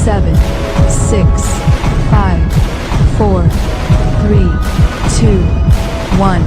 7, 6, 5, 4, 3, 2, 1.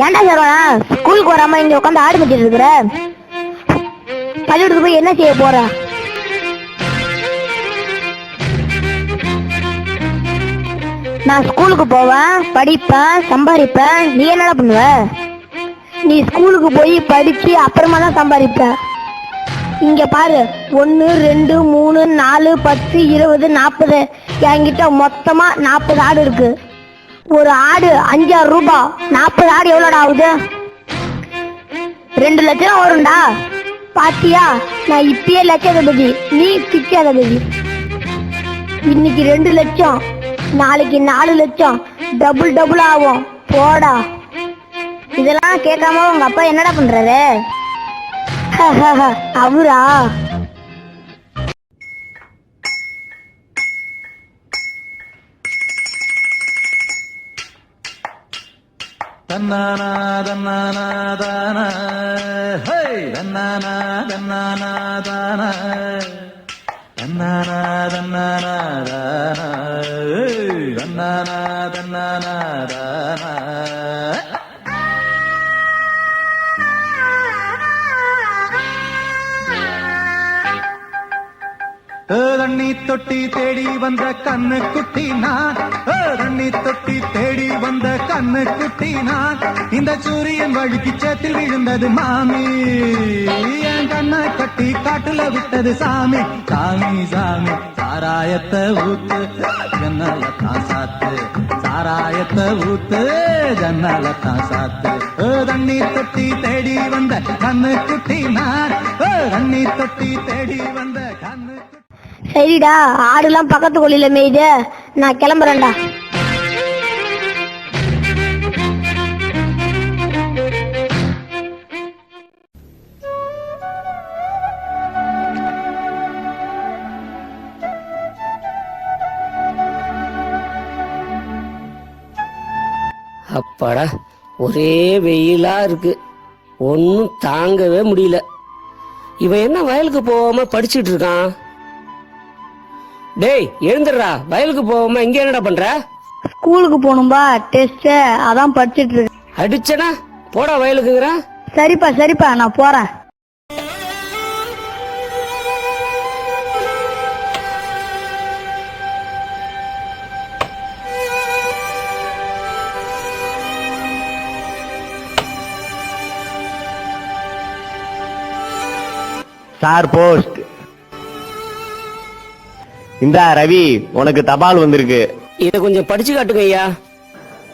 ஏன்டா சரவணா ஸ்கூலுக்கு வராம இங்க உட்காந்து ஆடு மேய்ச்சிட்டு இருக்கிற? பள்ளிக்கூடத்துக்கு போய் என்ன செய்ய போற? நான் ஸ்கூலுக்கு போவேன், படிப்பேன், சம்பாதிப்பேன். நீ என்னடா பண்ணுவ? நீ ஸ்கூலுக்கு போய் படிச்சு அப்புறமா தான் சம்பாதிப்ப. இங்க பாரு, 1 2 3 4 10 20 40 என்கிட்ட மொத்தமா 40 ஆடு இருக்கு. ஒரு ஆடு 5,000 ரூபாய். 40 ஆடு எவ்வளோடா ஆகுது? 2 லட்சம் வரும்டா. பாத்தியா, நான் இப்பயே லட்சாதிபதி, நீ பிச்சாதிபதி. இன்னைக்கு 2 லட்சம், நாளைக்கு 4 லட்சம், டபுள் ஆகும். போடா. இதெல்லாம் கேட்காம உங்க அப்பா என்னடா பண்றாரு? அவரா? தன்னானா தன்னானா தானா ஹே தன்னானா தன்னானா தானா தன்னானா தன்னானா தானா ஹே தன்னானா தன்னானா தானா தண்ணி தொட்டி தேடி வந்த கண்ணு குட்டி நான், தண்ணி தொட்டி தேடி வந்த கண்ணு குட்டி நான். இந்த சூரியன் வழுக்கி சேத்தில் விழுந்தது மாமி, என் கண்ணை கட்டி காட்டுல விட்டது சாமி. சாமி சாமி சாராயத்தை ஊத்து ஜன்னல தான் சாத்து, சாராயத்தை ஊத்து ஜன்னல தான் சாத்து. தண்ணி தொட்டி தேடி வந்த கண்ணு குட்டி நான், தண்ணி தொட்டி தேடி வந்த கண்ணு. சரிடா, ஆடுலாம் பக்கத்து கொள்ளையில மேய்து, நான் கிளம்புறேன்டா. அப்பாடா, ஒரே வெயிலா இருக்கு, ஒன்னும் தாங்கவே முடியல. இவன் என்ன வயலுக்கு போகாம படிச்சுட்டு இருக்கான்? டேய் எழுந்துடுறா, வயலுக்கு போகாம இங்க என்னடா பண்ற? ஸ்கூலுக்கு போகணும்பா, டெஸ்ட், அதான் படிச்சிட்டு இருக்கேன். அடிச்சனா போடா வயலுக்குங்கிற. சரிப்பா நான் போறேன். Sir post. இந்த ரவி, உனக்கு தபால் வந்திருக்கு. இத கொஞ்சம் படிச்சு காட்டுங்க ஐயா.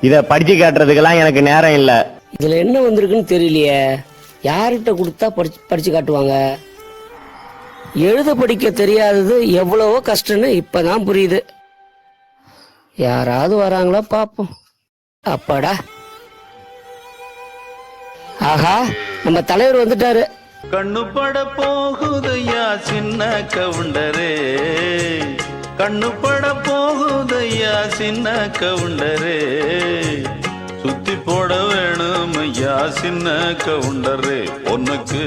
இத படிச்சு காட்டுறதுக்கெல்லாம் எனக்கு நேரம் இல்ல. இதுல என்ன வந்திருக்குன்னு தெரியலையே. யார்கிட்ட கொடுத்தா படிச்சு காட்டுவாங்க? எழுத படிக்க தெரியாதது எவ்வளவோ கஷ்டம்னு இப்பதான் புரியுது. யாராவது வராங்களா பாப்போம். அப்பாடா, ஆஹா, நம்ம தலைவர் வந்துட்டாரு. கண்ணு பட போகுதையா சின்ன கவுண்டரே, கண்ணு பட போகுதையா சின்ன கவுண்டரே, சுத்தி போட வேணும் ஐயா சின்ன கவுண்டரே, உனக்கு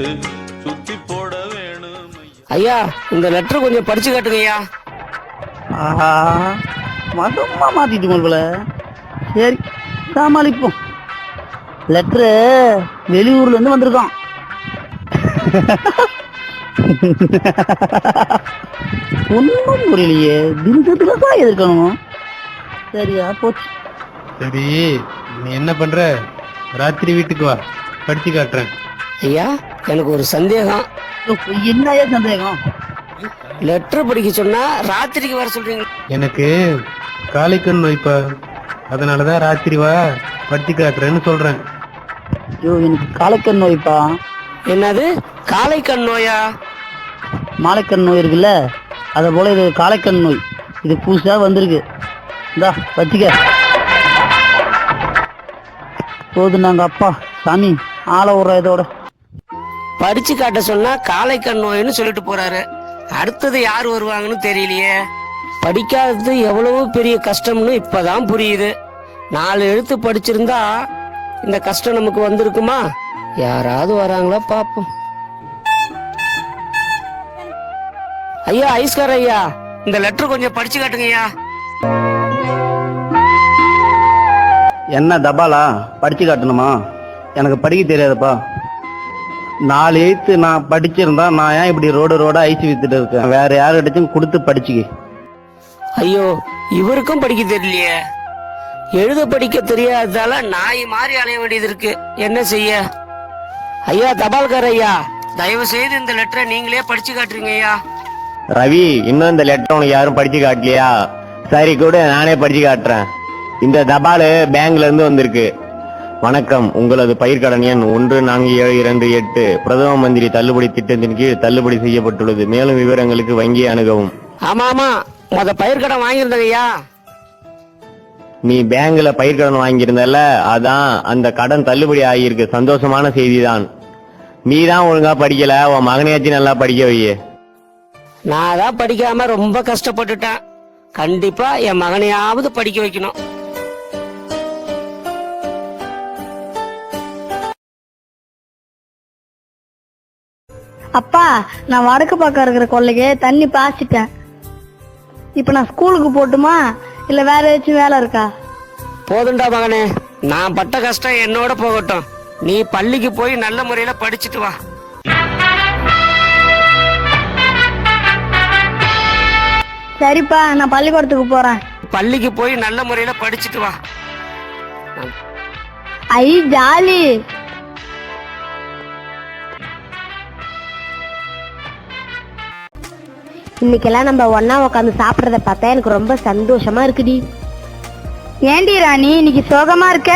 சுத்தி போட வேணும் ஐயா. இந்த லெட்டர் கொஞ்சம் படிச்சு காட்டுங்க ஐயா. ஆஹா, மதமா மாத்திட்டு போல. சரி, சமாளிப்போம். லெட்டரு வெளியூர்ல இருந்து வந்திருக்கோம். ஒன்னும் புரியலையே, தினத்துலதான் எதிர்க்கணும். சரியா போச்சு. சரி, நீ என்ன பண்ற? ராத்திரி வீட்டுக்கு வா, படிச்சு காட்டுறேன். ஐயா, எனக்கு ஒரு சந்தேகம். என்னையா சந்தேகம்? லெட்டர் படிக்க சொன்னா ராத்திரிக்கு வர சொல்றீங்க? எனக்கு காலைக்கண் நோய்ப்பா, அதனாலதான் ராத்திரி வா படிச்சு காட்டுறேன்னு சொல்றேன். ஐயோ, எனக்கு காலைக்கண் நோய்ப்பா. என்னது காலைக்கண் நோயா? மாலைக்கண் நோய் இருக்குல்ல, அத போல இது காலைக்கண் நோய். இது புதுசா வந்திருக்கு. இந்தா வச்சுக்க. போது நாங்க அப்பா சாமி ஆள விடுற இதோட. படிச்சு காட்ட சொன்னா காலைக்கண் நோய்னு சொல்லிட்டு போறாரு. அடுத்தது யார் வருவாங்கன்னு தெரியலையே. படிக்காதது எவ்வளவு பெரிய கஷ்டம்னு இப்பதான் புரியுது. 4 எழுத்து படிச்சிருந்தா இந்த கஷ்டம் நமக்கு வந்திருக்குமா? யாராவது வராங்களா பாப்போம். ஐயா, ஐஸ்கார் ஐயா, இந்த லெட்டர் கொஞ்சம் படிச்சு காட்டுங்க ஐயா. என்ன தபாலா படிச்சு காட்டணுமா? எனக்கு படிக்க தெரியாதுப்பா. 4 எழுத்து நான் படிச்சிருந்தா நான் ஏன் இப்படி ரோடா ஐசி வித்துட்டு இருக்கேன்? வேற யாருக்கிட்டையும் கொடுத்து படிச்சுக்க. ஐயோ, இவருக்கும் படிக்க தெரியலையே. எழுத படிக்க தெரியாததால நாய் மாறி அலைய வேண்டியது இருக்கு. என்ன செய்ய? ஐயா தபால்கார ஐயா, தயவு செய்து இந்த லெட்டரை நீங்களே படிச்சு காட்டுறீங்க ஐயா. ரவி, இன்னும் இந்த லெட்டர் உனக்கு யாரும் படிச்சு காட்டலையா? சரி கூட, நானே படிச்சு காட்டுறேன். இந்த தபால் பேங்க்ல இருந்து வந்திருக்கு. வணக்கம், உங்களது பயிர்க்கடன் எண் 147228 பிரதம மந்திரி தள்ளுபடி திட்டத்தின் கீழ் தள்ளுபடி செய்யப்பட்டுள்ளது. மேலும் விவரங்களுக்கு வங்கியை அணுகவும். ஆமா, பயிர்க்கடன் வாங்கியிருந்தங்க ஐயா. நீ பேங்க்ல பயிர்க்கடன் வாங்கியிருந்தல, அதான் அந்த கடன் தள்ளுபடி ஆகியிருக்கு. சந்தோஷமான செய்தி தான். நீ தான் ஒழுங்கா படிக்கல, உன் மகனையாச்சும் நல்லா படிக்க வையே. நான் தான் படிக்காம ரொம்ப கஷ்டப்பட்டுட்டேன். கண்டிப்பா என் மகனையாவது படிக்க வைக்கணும். அப்பா, நான் வடக்கு பக்கம் இருக்கிற கொள்ளைக்கு தண்ணி பாய்ச்சிட்டேன். இப்ப நான் ஸ்கூலுக்கு போட்டுமா, இல்ல வேற ஏதாச்சும் வேலை இருக்கா? போதுண்டா மகனே, நான் பட்ட கஷ்டம் என்னோட போகட்டும். நீ பள்ளிக்கு போய் நல்ல முறையில படிச்சுட்டு வா. சரிப்பா, நான் பள்ளிக்கூடத்துக்கு போறேன். பள்ளிக்கு போய் நல்ல முறையில படிச்சுட்டு வா. ஐ ஜாலி. இன்னைக்கெல்லாம் நம்ம ஒன்னா உட்காந்து சாப்பிடறத பார்த்தா எனக்கு ரொம்ப சந்தோஷமா இருக்குடி. ஏண்டி ராணி, இன்னைக்கு சோகமா இருக்க?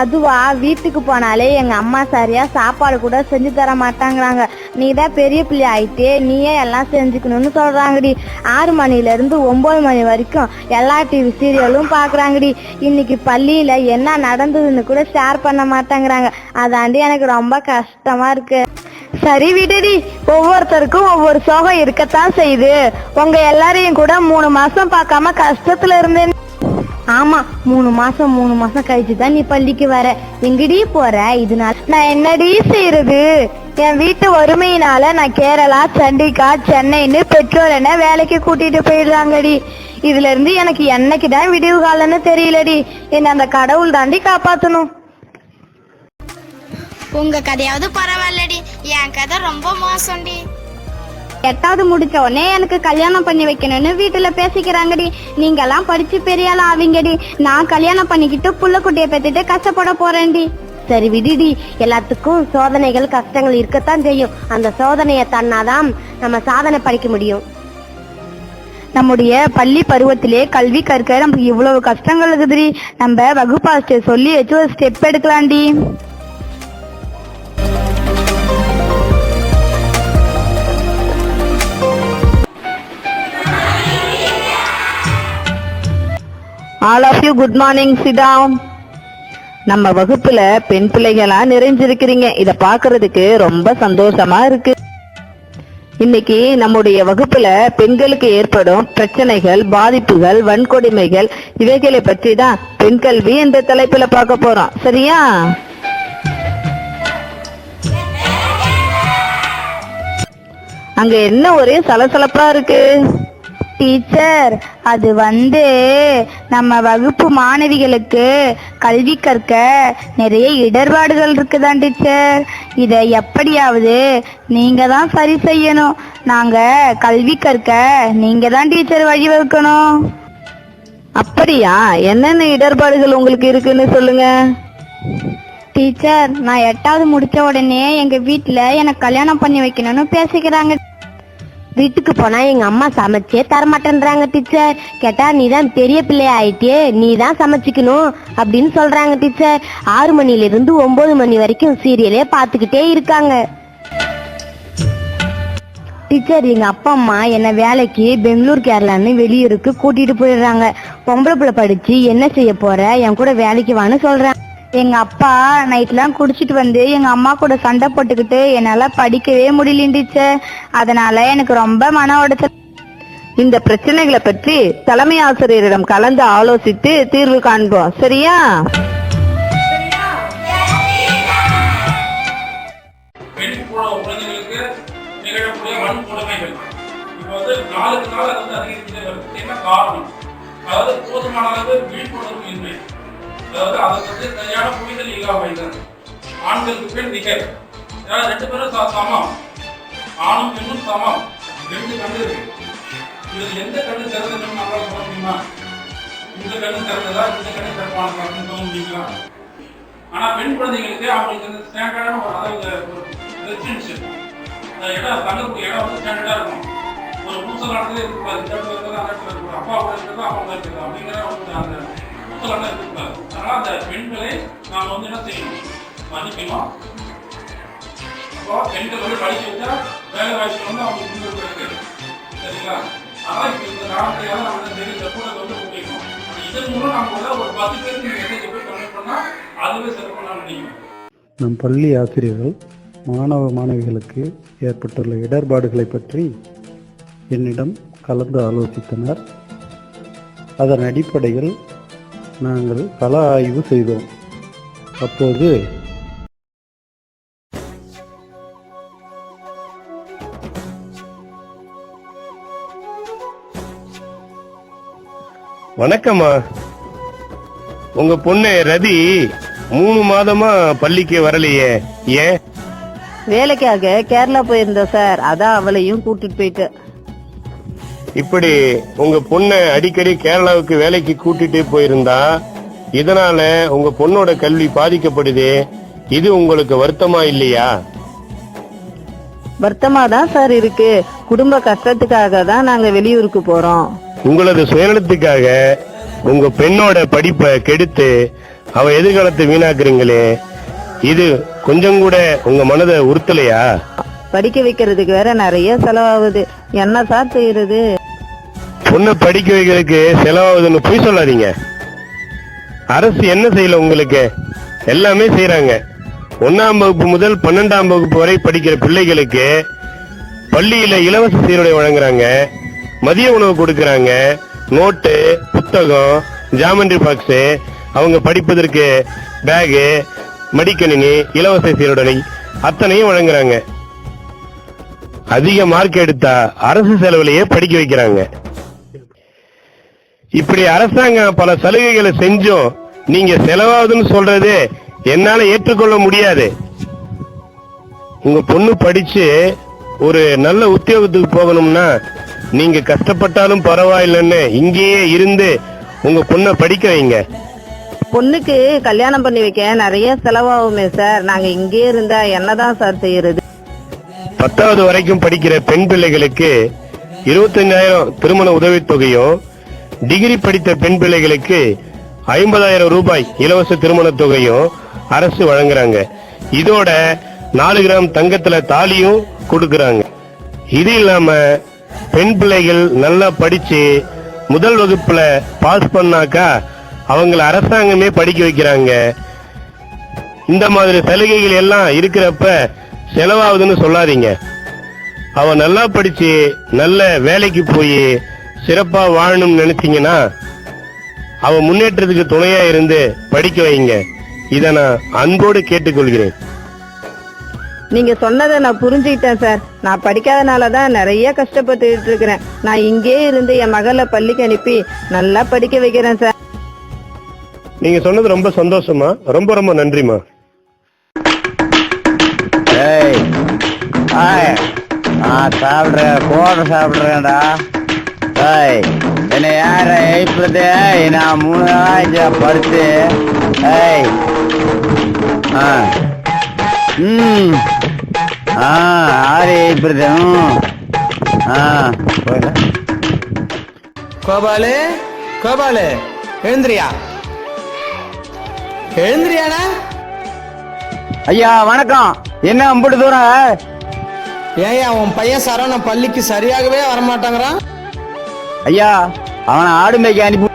அதுவா, வீட்டுக்கு போனாலே எங்க அம்மா சரியா சாப்பாடு கூட செஞ்சு தர மாட்டாங்கிறாங்க. நீ தான் பெரிய பிள்ளை ஆயிட்டே, நீயே எல்லாம் செஞ்சுக்கணும்னு சொல்றாங்கடி. 6 மணில இருந்து 9 மணி வரைக்கும் எல்லா டிவி சீரியலும் பாக்குறாங்கடி. இன்னைக்கு பள்ளியில என்ன நடந்ததுன்னு கூட ஷேர் பண்ண மாட்டாங்கிறாங்க. அதாண்டி எனக்கு ரொம்ப கஷ்டமா இருக்கு. சரி விடுடி, ஒவ்வொருத்தருக்கும் ஒவ்வொரு சோகம் இருக்கத்தான் செய்யுது. உங்க எல்லாரையும் கூட 3 மாசம் பார்க்காம கஷ்டத்துல இருந்தேன். ஆமா 3 மாசம் கழிச்சு தான் நீ பள்ளிக்கு வர. எங்கடி போற? இதனால நான் என்னடி செய்யறது? என் வீட்டு வறுமையினால நான் கேரளா, சண்டிகர், சென்னைன்னு பெட்ரோல் என்ன வேலைக்கு கூட்டிட்டு போயிடுறாங்கடி. இதுல இருந்து எனக்கு என்னைக்குதான் விடிவு காலம்னு தெரியலடி. என்ன அந்த கடவுள் தாண்டி காப்பாத்தணும். உங்க கதையாவது பரவாயில்லடி, என் கதை ரொம்ப மோசம்டி. 8வது முடிச்ச உடனே எனக்கு கல்யாணம் பண்ணி வைக்கணும்னு வீட்டுல பேசிக்கிறாங்கடி. நீங்க எல்லாம் படிச்சு பெரிய ஆள் ஆவீங்கடி. நான் கல்யாணம் பண்ணிக்கிட்டு புள்ள குட்டிய பெத்துட்டு கஷ்டப்பட போறேன்டி. சரி விடுடி, எல்லாத்துக்கும் சோதனைகள் கஷ்டங்கள் இருக்கத்தான் செய்யும். அந்த சோதனையை தன்னாதான் நம்ம சாதனை படிக்க முடியும். நம்முடைய பள்ளி பருவத்திலே கல்வி கற்க நமக்கு இவ்வளவு கஷ்டங்கள் இருக்குதுடி. நம்ம வகுப்பாசிரியர் சொல்லி வச்சு ஒரு step எடுக்கலாம்டி. All of you, good morning, sit down. நம்ம வகுப்புல பெண் பிள்ளைகளா நிறைஞ்சிருக்கிறீங்க. இத பாக்குறதுக்கு ரொம்ப சந்தோஷமா இருக்கு. இன்னைக்கு நம்முடைய வகுப்புல பெண்களுக்கு ஏற்படும் பிரச்சனைகள், பாதிப்புகள், வன்கொடுமைகள் இவைகளை பற்றி தான் பெண் கல்வி என்ற தலைப்புல பார்க்க போறோம். சரியா? அங்க என்ன ஒரே சலசலப்பா இருக்கு? டீச்சர், அது நம்ம வகுப்பு மாணவிகளுக்கு கல்வி கற்க நிறைய இடர்பாடுகள் இருக்குதான் டீச்சர். இதை எப்படியாவது நீங்க தான் சரி செய்யணும். நாங்க கல்வி கற்க நீங்க தான் டீச்சர் வழிவகுக்கணும். அப்படியா? என்னென்ன இடர்பாடுகள் உங்களுக்கு இருக்குன்னு சொல்லுங்க. டீச்சர், நான் 8வது முடிச்ச உடனே எங்க வீட்டுல எனக்கு கல்யாணம் பண்ணி வைக்கணும்னு பேசிக்கிறாங்க. வீட்டுக்கு போனா எங்க அம்மா சமைச்சே தரமாட்டேன்றாங்க டீச்சர். கேட்டா நீ தான் பெரிய பிள்ளைய ஆயிட்டே, நீ தான் சமைச்சிக்கணும் அப்படின்னு சொல்றாங்க டீச்சர். 6 மணில இருந்து 9 மணி வரைக்கும் சீரியலே பாத்துக்கிட்டே இருக்காங்க. டீச்சர், எங்க அப்பா அம்மா என்ன வேலைக்கு பெங்களூர், கேரளான்னு வெளியூருக்கு கூட்டிட்டு போயிடுறாங்க. பொம்பளை பிள்ளை படிச்சு என்ன செய்ய போற, என் கூட வேலைக்கு வான்னு சொல்றாங்க. எங்க அப்பா நைட்லாம் குடிச்சிட்டு வந்து எங்க அம்மா கூட சண்டை போட்டுக்கிட்டு என்னால படிக்கவே முடியல டீச்சர். அதனால எனக்கு ரொம்ப மன உடைச்சல். இந்த பிரச்சனைகளை பற்றி தலைமை ஆசிரியரிடம் கலந்து ஆலோசித்து தீர்வு காண்போம். சரியா? பெண் குழந்தைகளுக்கு நிகழக்கூடிய வன்கொடுமைகள் இப்போ நாளுக்கு நாள் அது அதிகரிச்சுட்டே வருது. என்ன காரணம்? அதாவது போதுமான அளவு விழிப்புணர்வு இன்மை, அதாவது அதை சரியான புரிதல் இல்லாமல். ஆண்களுக்கு பெண் நிகர், அதாவது 2 பேரும் சமம், ஆணும் பெண்ணும் சமம். 2 கண்ணு இருக்கு. இது எந்த கண்ணு திறந்ததுன்னு நம்மளால சொல்ல முடியுமா? இந்த கண்ணு திறந்ததா, இந்த கண்ணு திறப்பானதா அப்படின்னு சொல்ல முடியுங்களா? ஆனா பெண் குழந்தைகளுக்கு அவங்களுக்கு இந்த ஸ்டாண்டர்டான அதாவது ஒரு ரெசிடென்ஷியல் இடம், தங்கக்கூடிய இடம் ஸ்டாண்டர்டா இருக்கும். ஒரு பூசல் நடந்தது இருக்கக்கூடாது, இந்த இடத்துல இருக்கிறது அந்த இடத்துல இருக்கக்கூடாது, அப்பா கூட இருக்கிறது அவங்க இருக்கிறது அப்படிங்கிற அந்த பூசலான இருக்கக்கூடாது. அதனால அந்த பெண்களை நாம என்ன செய்யணும்? மதிக்கணும். அப்போ பெண்கள் படிக்க வச்சா வேலை வாய்ப்பு அவங்க முன்னுக்கு இருக்கு. சரிங்களா? ஆனால் இப்போ இந்த காலத்தையால நம்ம தெரியும் கூட முக்கியம். இதன் மூலம் நம்ம ஒரு 10 பேருக்கு மெசேஜ் போய் கன்வெர்ட் பண்ணா அதுவே சிறப்பான முடியும். நம் பள்ளி ஆசிரியர்கள் மாணவ மாணவிகளுக்கு ஏற்பட்டுள்ள இடர்பாடுகளை பற்றி என்னிடம் கலந்து ஆலோசித்தனர். அதன் அடிப்படையில் நாங்கள் கள ஆய்வு செய்தோம். அப்போது வணக்கம்மா. உங்க பொண்ணு ரதி 3 மாதமா பள்ளிக்கு வரலையே, ஏன்? வேலைக்காக கேரளா போயிருந்த சார், அதான் அவளையும் கூட்டிட்டு போயிட்டு. இப்படி உங்க பொண்ணை அடிக்கடி கேரளாவுக்கு வேலைக்கு கூட்டிட்டு போயிருந்தா இதனால உங்க பொண்ணோட கல்வி பாதிக்கப்படுது. இது உங்களுக்கு வருத்தமா இல்லையா? வருத்தமா தான் சார் இருக்கு. குடும்ப கஷ்டத்துக்காக தான் நாங்க வெளியூருக்கு போறோம். உங்களது சுயநலத்துக்காக உங்க பெண்ணோட படிப்பை கெடுத்து அவ எதிர்காலத்தை வீணாக்குறீங்களே, இது கொஞ்சம் கூட உங்க மனதை உறுத்தலையா? படிக்க வைக்கிறதுக்கு வேற நிறைய செலவாகுது. என்ன சார் செய்யறது? பொண்ணை படிக்க வைக்கிறதுக்கு செலவாகுதுன்னு போய் சொல்லாதீங்க. அரசு என்ன செய்யல உங்களுக்கு? எல்லாமே செய்யறாங்க. 1ஆம் வகுப்பு முதல் 12ஆம் வகுப்பு வரை படிக்கிற பிள்ளைகளுக்கு பள்ளியில இலவச சீருடை வழங்குறாங்க, மதிய உணவு கொடுக்கறாங்க, நோட்டு, புத்தகம் ஜாமெண்ட்ரி பாக்ஸ், அவங்க படிப்பதற்கு பேகு, மடிக்கணினி, இலவச சீருடை அத்தனையும் வழங்குறாங்க. அதிக மார்க் எடுத்தா அரசு செலவுலயே படிக்க வைக்கிறாங்க. இப்படி அரசாங்கம் பல சலுகைகளை செஞ்சும் நீங்க செலவாகுதுன்னு சொல்றது என்னால ஏற்றுக்கொள்ள முடியாது. உங்க பொண்ணு படிச்சு ஒரு நல்ல உத்தியோகத்துக்கு போகணும்னா நீங்க கஷ்டப்பட்டாலும் பரவாயில்லைன்னு இங்கேயே இருந்து உங்க பொண்ணை படிக்க வைங்க. பொண்ணுக்கு கல்யாணம் பண்ணி வைக்க நிறைய செலவாகுமே சார். நாங்க இங்கே இருந்தா என்னதான் சார் செய்யறது? 10வது வரைக்கும் படிக்கிற பெண் பிள்ளைகளுக்கு 25,000 திருமண உதவித்தொகையும், டிகிரி படித்த பெண் பிள்ளைகளுக்கு 50,000 ரூபாய் இலவச திருமண தொகையும் அரசு வழங்குறாங்க. இதோட 4 கிராம் தங்கத்துல தாலியும் கொடுக்கறாங்க. இது இல்லாம பெண் பிள்ளைகள் நல்லா படிச்சு முதல் வகுப்புல பாஸ் பண்ணாக்கா அவங்கள அரசாங்கமே படிக்க வைக்கிறாங்க. இந்த மாதிரி சலுகைகள் எல்லாம் இருக்கிறப்ப செலவாகுதுன்னு சொல்லாதீங்க. அவ நல்லா படிச்சு நல்ல வேலைக்கு போய் சிறப்பா வாழணும்னு நினைச்சீங்கன்னா அவ முன்னேற்றத்துக்கு துணையா இருந்து படிக்க வைங்க. இத நான் அன்போடு கேட்டுக்கொள்கிறேன். நீங்க சொன்னதை நான் புரிஞ்சுக்கிட்டேன் சார். நான் படிக்காதனாலதான் நிறைய கஷ்டப்பட்டுட்டு இருக்கிறேன். நான் இங்கே இருந்து என் மகளை பள்ளிக்கு அனுப்பி நல்லா படிக்க வைக்கிறேன் சார். நீங்க சொன்னது ரொம்ப சந்தோஷமா, ரொம்ப ரொம்ப நன்றிமா. சாப்பிடுறேன், கோட்டை சாப்பிடுறேன்டா. என்னை யார எழுப்புறது? நான் 3 நாளாச்சு படுத்து. ஆறு எழுப்புறது. கோபாலு, கோபாலு எழுந்திரியா? எழுந்திரியானா? ஐயா வணக்கம். என்ன அம்புட்டு தூரம்? ஏன் உன் பையன் சரவணன் பள்ளிக்கு சரியாகவே வரமாட்டாங்கிறான்? ஐயா அவனை ஆடு மேய்க்க அனுப்பி.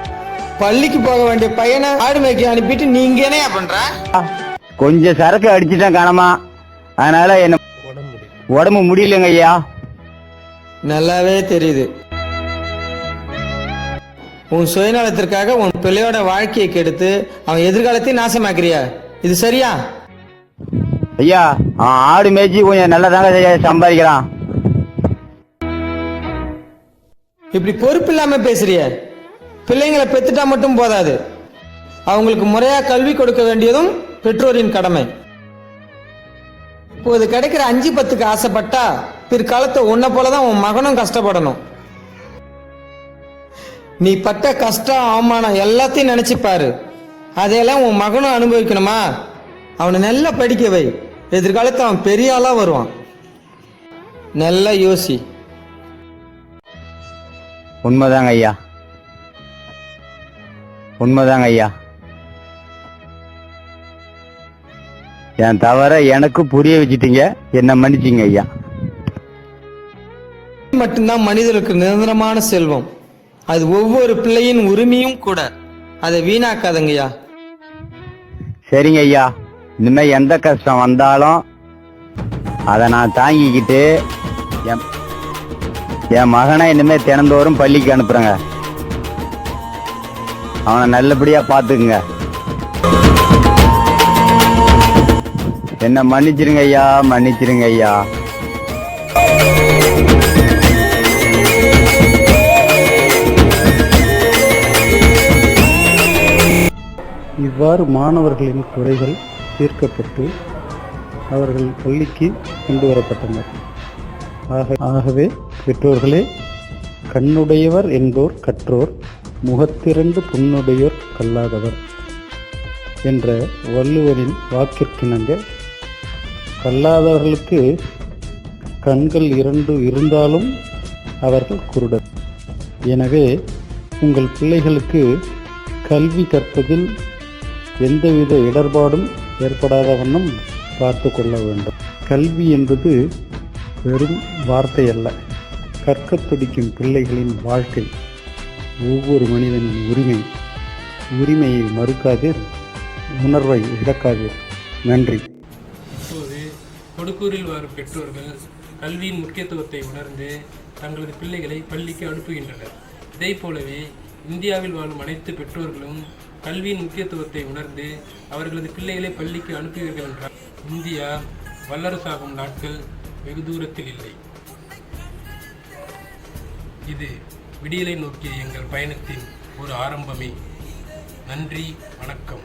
பள்ளிக்கு போக வேண்டிய பையனை ஆடு மேய்க்க அனுப்பிட்டு நீங்க என்னையா பண்ற? கொஞ்சம் சரக்கு அடிச்சுட்டான் காணமா, அதனால என்ன உடம்பு முடியலங்க ஐயா. நல்லாவே தெரியுது. உன் சுயநலத்திற்காக உன் பிள்ளையோட வாழ்க்கையை கெடுத்து அவன் எதிர்காலத்தையும் நாசமாக்குறியா? இது சரியா? ஐயா அவன் ஆடு மேய்ச்சி கொஞ்சம் நல்லதாங்க சம்பாதிக்கிறான். இப்படி பொறுப்பு இல்லாம பேசுறிய. பிள்ளைங்களை பெத்துட்டா மட்டும் போதாது, அவங்களுக்கு முறையா கல்வி கொடுக்க வேண்டியதும் பெற்றோரின் கடமை. இப்போது கிடைக்கிற 5-10க்கு ஆசைப்பட்டா பிற்காலத்தை உன்னை போலதான் உன் மகனும் கஷ்டப்படணும். நீ பட்ட கஷ்டம், அவமானம் எல்லாத்தையும் நினைச்சுப்பாரு. அதையெல்லாம் உன் மகனும் அனுபவிக்கணுமா? அவனை நல்லா படிக்க வை. எதிர்காலத்தில் அவன் பெரிய ஆளா வருவான். நல்லா யோசி. உண்மைதாங்க ஐயா, உண்மைதாங்க ஐயா. என் தவற எனக்கு புரிய வச்சிட்டீங்க, என்ன மன்னிச்சிங்க ஐயா. மட்டும்தான் மனிதருக்கு நிரந்தரமான செல்வம். அது ஒவ்வொரு பிள்ளையின் உரிமையும் கூட. அதை வீணாக்காதங்கய்யா. சரிங்க ஐயா, இனிமே எந்த கஷ்டம் வந்தாலும் அதை நான் தாங்கிக்கிட்டு என் மகனை இனிமே தினந்தோறும் பள்ளிக்கு அனுப்புறேங்க. அவனை நல்லபடியா பாத்துக்குங்க. என்ன மன்னிச்சிருங்க ஐயா, மன்னிச்சிருங்க ஐயா. இவ்வாறு மாணவர்களின் குறைகள் தீர்க்கப்பட்டு அவர்கள் பள்ளிக்கு கொண்டு வரப்பட்டனர். ஆகவே பெற்றோர்களே, கண்ணுடையவர் என்போர் கற்றோர், முகத்திரண்டு புண்ணுடையோர் கல்லாதவர் என்ற வள்ளுவரின் வாக்கிற்கிணங்க கல்லாதவர்களுக்கு கண்கள் 2 இருந்தாலும் அவர்கள் குருடர். எனவே உங்கள் பிள்ளைகளுக்கு கல்வி கற்பதில் எந்தவித இடர்பாடும் ஏற்படாத வண்ணம் பார்த்து கொள்ள வேண்டும். கல்வி என்பது வெறும் வார்த்தை அல்ல, கற்கத் துடிக்கும் பிள்ளைகளின் வாழ்க்கை. ஒவ்வொரு மனிதனின் உரிமையை மறுக்காதீர், உணர்வை இழக்காதீர். நன்றி. இப்போது கொடுக்கூரில் வரும் பெற்றோர்கள் கல்வியின் முக்கியத்துவத்தை உணர்ந்து தங்களது பிள்ளைகளை பள்ளிக்கு அனுப்புகின்றனர். இதே போலவே இந்தியாவில் வாழும் அனைத்து பெற்றோர்களும் கல்வியின் முக்கியத்துவத்தை உணர்ந்து அவர்களது பிள்ளைகளை பள்ளிக்கு அனுப்புவீர்கள் என்றால் இந்தியா வல்லரசாகும் நாட்கள் வெகு தூரத்தில் இல்லை. இது விடியலை நோக்கிய எங்கள் பயணத்தின் ஒரு ஆரம்பமே. நன்றி, வணக்கம்.